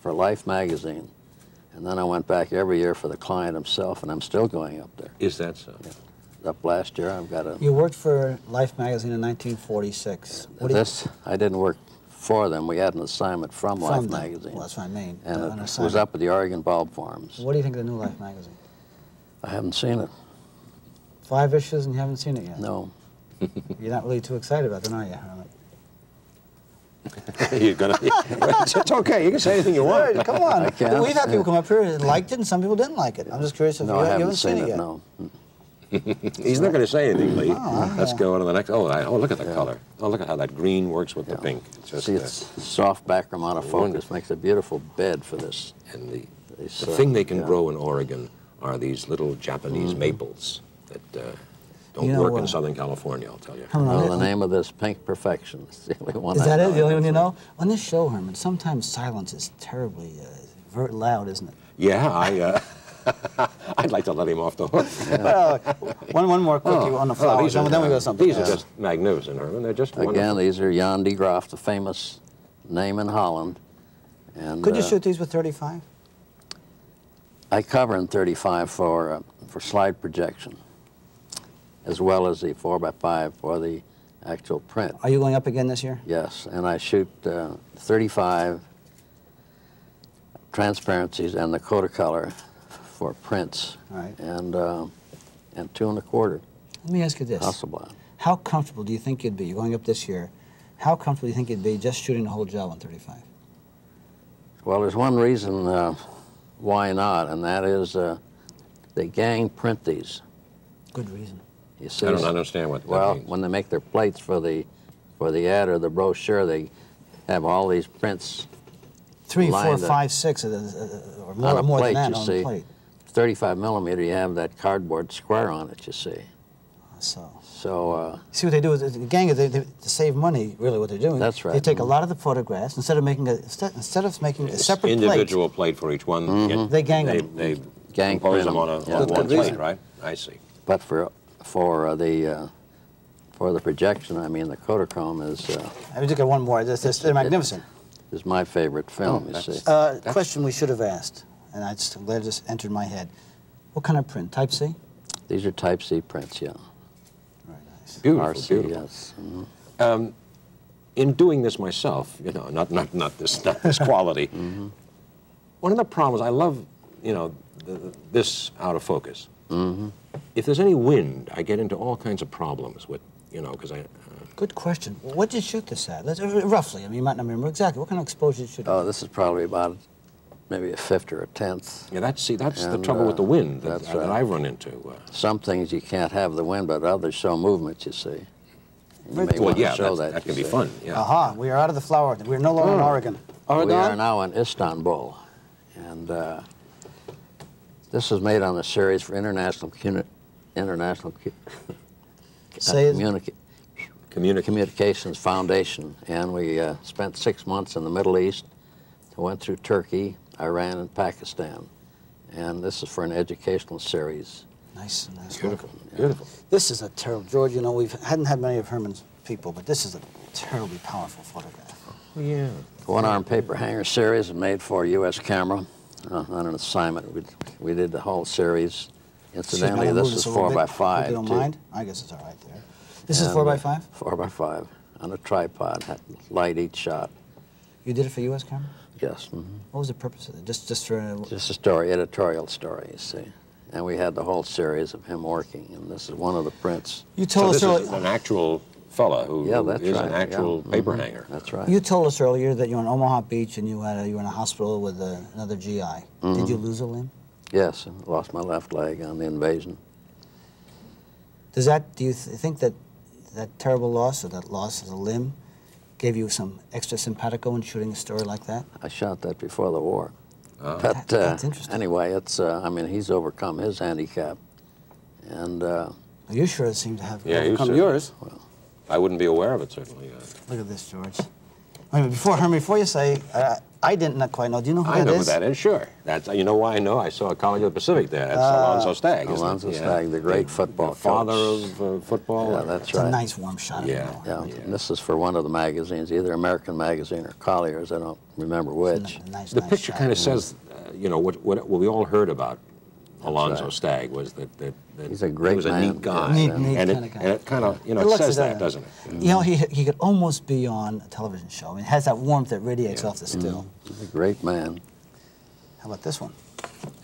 for Life magazine. And then I went back every year for the client himself, and I'm still going up there. Is that so? Yeah. Up last year, I've got a... You worked for Life magazine in 1946. I didn't work for them. We had an assignment from Life magazine. Well, that's what I mean. And it was up at the Oregon Bulb Farms. What do you think of the new Life magazine? I haven't seen it. 5 issues and you haven't seen it yet? No. You're not really too excited about it, are you, Herman? You're gonna. It's okay. You can say anything you want. Right, come on. I can. We've had people come up here and liked it, and some people didn't like it. I'm just curious if No, you I haven't seen it yet. No. He's not going to say anything, Lee. Oh, Let's go on to the next. Oh, look at the color. Oh, look at how that green works with the pink. It's just, see, it's soft background out of focus makes a beautiful bed for this. And the thing they can grow in Oregon are these little Japanese maples that don't work in Southern California, I'll tell you. Well, the name of this, Pink Perfection. It's the only one. Is that it? The only one you know? On this show, Herman, sometimes silence is terribly very loud, isn't it? Yeah, I'd like to let him off the hook. Well, one more quickie on the flowers, then we go to something These else. are just magnificent, Herman. They're just wonderful. Again, these are Jan de Graaf, the famous name in Holland. And could you shoot these with 35? I cover in 35 for slide projection, as well as the 4x5 for the actual print. Are you going up again this year? Yes, and I shoot 35 transparencies and the Kodacolor for prints, right. and 2 1/4. Let me ask you this. Hasselblad. How comfortable do you think you'd be, you're going up this year, how comfortable do you think you'd be just shooting the whole job on 35? Well, there's one reason why not, and that is they gang print these. Good reason. You see, I don't understand what that means. When they make their plates for the ad or the brochure, they have all these prints. 3, 4, lined 5, 6, or on a more plate, than that you on see. the plate. 35 millimeter, you have that cardboard square on it, you see. So see what they do is the gang is to save money. Really, what they're doing. That's right. They take a lot of the photographs instead of making a separate individual plate for each one. They gang them. They gang compose print them on one plate, right? I see. But for the projection, I mean, the Kodachrome is. I mean, look at one more. They're magnificent. Is my favorite film. You see. Question we should have asked, and I'm glad it just entered my head. What kind of print? Type C? These are Type C prints, yeah. Very nice. Beautiful, RC, beautiful. yes. Mm-hmm. In doing this myself, you know, not this quality. One of the problems, I love, you know, this out of focus. If there's any wind, I get into all kinds of problems with, you know, because I. Good question. What did you shoot this at? Roughly, I mean, you might not remember exactly. What kind of exposure did you shoot? Oh, this is probably about maybe a 1/5 or a 1/10. Yeah, that's the trouble with the wind that I've run into. Some things you can't have the wind, but others show movement, you see. You may Well, want to yeah, show that can be fun. Yeah. Aha, we are out of the flower. We're no longer in Oregon. Oregon? We are now in Istanbul, and this was made on a series for Communications Foundation, and we spent 6 months in the Middle East. Went through Turkey, Iran, and Pakistan, and this is for an educational series. Nice, nice. Beautiful, Yeah. beautiful. This is a terrible, George. You know, we hadn't had many of Herman's people, but this is a terribly powerful photograph. Yeah. One-arm paper hanger series made for U.S. camera on an assignment. We did the whole series. Incidentally, this is 4x5. You don't mind? I guess it's all right there. This is 4x5? 4x5 on a tripod, light each shot. You did it for U.S. camera? Yes. What was the purpose of it? Just for... Just a story, editorial story, you see. And we had the whole series of him working, and this is one of the prints. You told us this is an actual fella who is an actual paper hanger. That's right. You told us earlier that you were on Omaha Beach and you were in a hospital with another GI. Did you lose a limb? Yes, I lost my left leg on the invasion. Do you think that terrible loss, or that loss of a limb, gave you some extra simpatico in shooting a story like that? I shot that before the war. But that's interesting. anyway, I mean, he's overcome his handicap. And you sure seem to have Yeah, overcome yours. Well, I wouldn't be aware of it, certainly. Look at this, George. Wait, before Herman, before you say, I didn't quite know. Do you know who that is? I know who that is, sure. That's, you know why I know? I saw a College of the Pacific there. That's Alonzo Stagg, isn't it? Alonzo Stagg, the great football coach. Father of football. Yeah, that's It's right. a nice warm shot. Yeah. Yeah. And this is for one of the magazines, either American Magazine or Collier's. I don't remember which. Nice, The nice picture shot. kind of says, you know, what we all heard about Alonzo right. Stagg was that He's a great he was a man. neat guy. Neat and kind of guy. And it kind of, you know, It it looks says like that, doesn't it? You know, he could almost be on a television show. I mean, it has that warmth that radiates off the still. He's a great man. How about this one?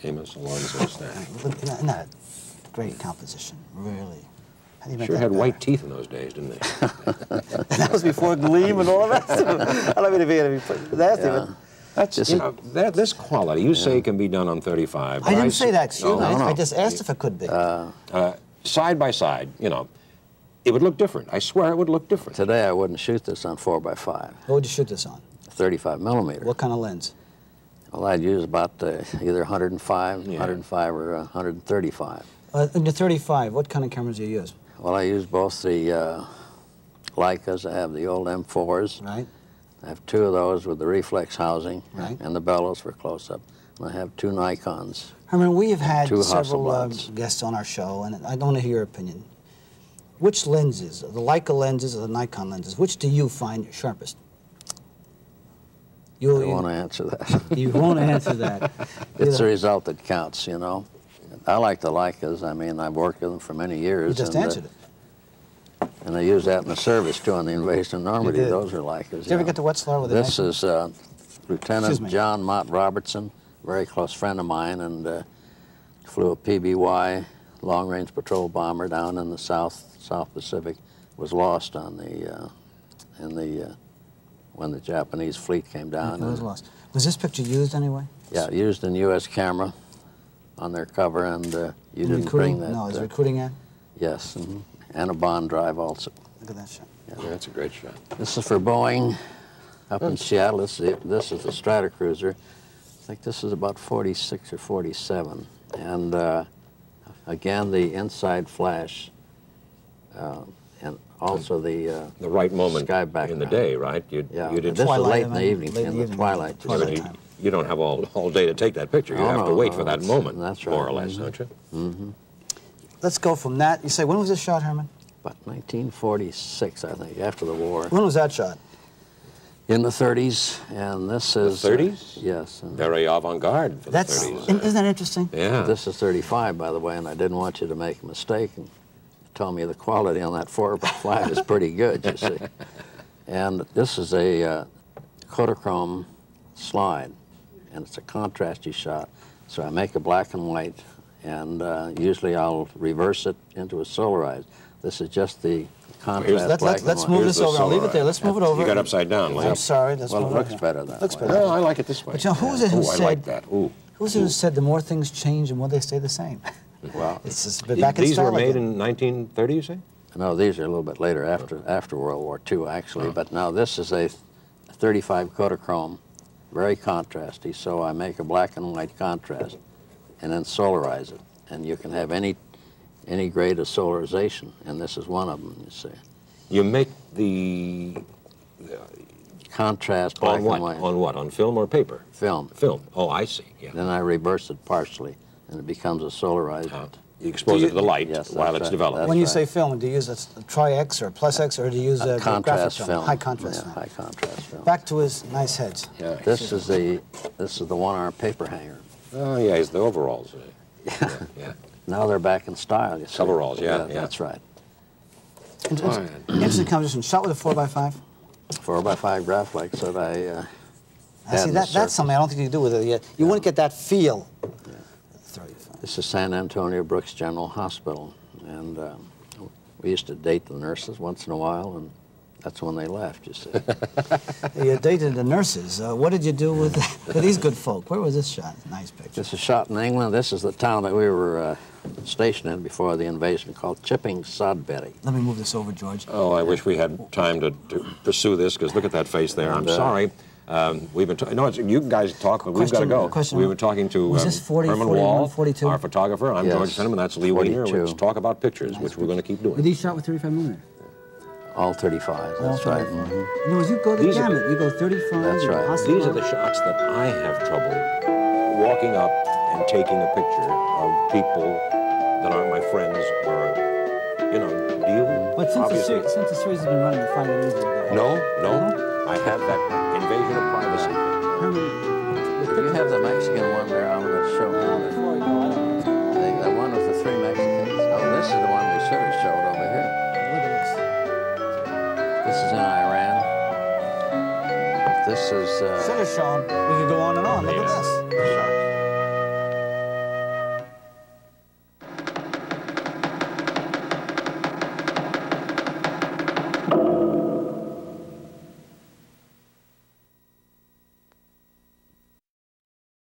Amos Alonzo Stagg. Isn't that a great composition? Really. How do you make Sure that had better? white teeth in those days, didn't they? That was before Gleam and all that. I don't mean to be nasty, Yeah. but That's, you know, this quality, you say can be done on 35. I didn't say that. Excuse me. no. I just asked if it could be. Side by side, you know, it would look different. I swear it would look different. Today I wouldn't shoot this on 4x5, What would you shoot this on? 35 millimeter. What kind of lens? Well, I'd use about either 105, Yeah. 105 or 135. In the 35, what kind of cameras do you use? Well, I use both the Leicas. I have the old M4s. Right? I have two of those with the reflex housing Right. and the bellows for close-up. And I have two Nikons. Herman, we have had Two several Hasselblads. guests on our show, and I want to hear your opinion. Which lenses, the Leica lenses or the Nikon lenses, which do you find sharpest? I don't want to answer that. You won't answer that. It's the result that counts, you know. I like the Leicas. I mean, I've worked with them for many years. You just and, answered it. And I use that in the service, too, on the Invasion of Normandy. did. Those are Leicas. Did you ever get to Wetzlar with a This Nikon? is Excuse me. Lieutenant John Mott Robertson, very close friend of mine, and flew a PBY long-range patrol bomber down in the South Pacific. Was lost on the when the Japanese fleet came down. It was and- lost. Was this picture used anyway? Yeah, used in U.S. camera on their cover, and you didn't Recruiting? bring that. No, is it recruiting ad? Yes, and a Bond drive also. Look at that shot. Yeah, that's a great shot. This is for Boeing up in Seattle. This is the Stratocruiser. I think this is about 46 or 47. And again, the inside flash, and also the right moment sky in the background. day, right? You Yeah, didn't. this is Twilight, late I in the mean, evening, late in in the the evening, twilight. twilight you, time. you don't have all day to take that picture. You Oh, have to no, wait no, for that that's- moment, that's right. more or less, don't you? Let's go from that. You say, when was this shot, Herman? About 1946, I think, after the war. When was that shot? In the 30s, and this is... 30s? Yes. And Very avant-garde for That's, the 30s. isn't that interesting? Yeah. this is 35, by the way, and I didn't want you to make a mistake and tell me the quality on that 4x5 is pretty good, you see. And this is a Kodachrome slide, and it's a contrasty shot. So I make a black and white, and usually I'll reverse it into a solarized. This is just the contrast black and Let's white. move Here's this the over. I'll leave it there. Solarized. Let's move it over. You got upside down, I'm Lee. sorry. Let's Well, move it it looks over. better that Looks way. better. No, I like it this way. But you know, who was it who Ooh, said... I like that. Ooh. Who was it who said the more things change, the more they stay the same? Well, It's just back in These style were made again. in 1930, you say? no, these are a little bit later, after World War II, actually. But now this is a 35 Kodachrome, very contrasty. So I make a black and white contrast, and then solarize it. And you can have any grade of solarization, and this is one of them, you see. You make the... Contrast black on what? and white. On what? On film or paper? Film. Film. Oh, I see. Yeah. Then I reverse it partially, and it becomes a solarized. You expose it to the light Yes, while that's it's right. developing. That's When you right. say film, do you use a tri-X or plus X, or do you use a graphic contrast film? film. High contrast Yeah, film. high contrast film. Back to his nice heads. Yeah. This is the one-arm paper hanger. Oh, yeah, it's the overalls. Yeah. Now they're back in style, you see. Coveralls, yeah. That's right. Interesting composition. Shot with a 4x5. 4x5 Graphics that I I had see in the that's circus. something I don't think you can do with it yet. You wouldn't get that feel. 35. This is San Antonio Brooks General Hospital, and we used to date the nurses once in a while, and that's when they left, you see. You dated the nurses. What did you do with these good folk? Where was this shot? Nice picture. This is shot in England. This is the town that we were stationed in before the invasion, called Chipping Sodbury. Let me move this over, George. Oh, I wish we had time to pursue this, because look at that face there. I'm sorry. We've been no, you guys talk, but we've got to go. We've been talking to Was this 40, Herman 41, Wall, 42? our photographer. I'm Yes, George Cinnamon. That's Lee Weiner. 42. Let's talk about pictures, which we're going to keep Were doing. these shot with 35mm? All 35s, that's right. Mhm. In other words, you go the These are- gamut. You go 35. That's you go right. Hasselhoff. These are the shots that I have trouble walking up and taking a picture of people that aren't my friends or, you know, do you? But since obviously, the series has been running, you find it easier to go. No, I have that invasion of privacy. If you have the Mexican one there, I'm going to show him. Before we go, I don't know. The one with the 3 Mexicans. Oh, this is the one we should have showed over here. Look at this. This is in Iran. This is... Should have shown. We could go on and on. Look at this.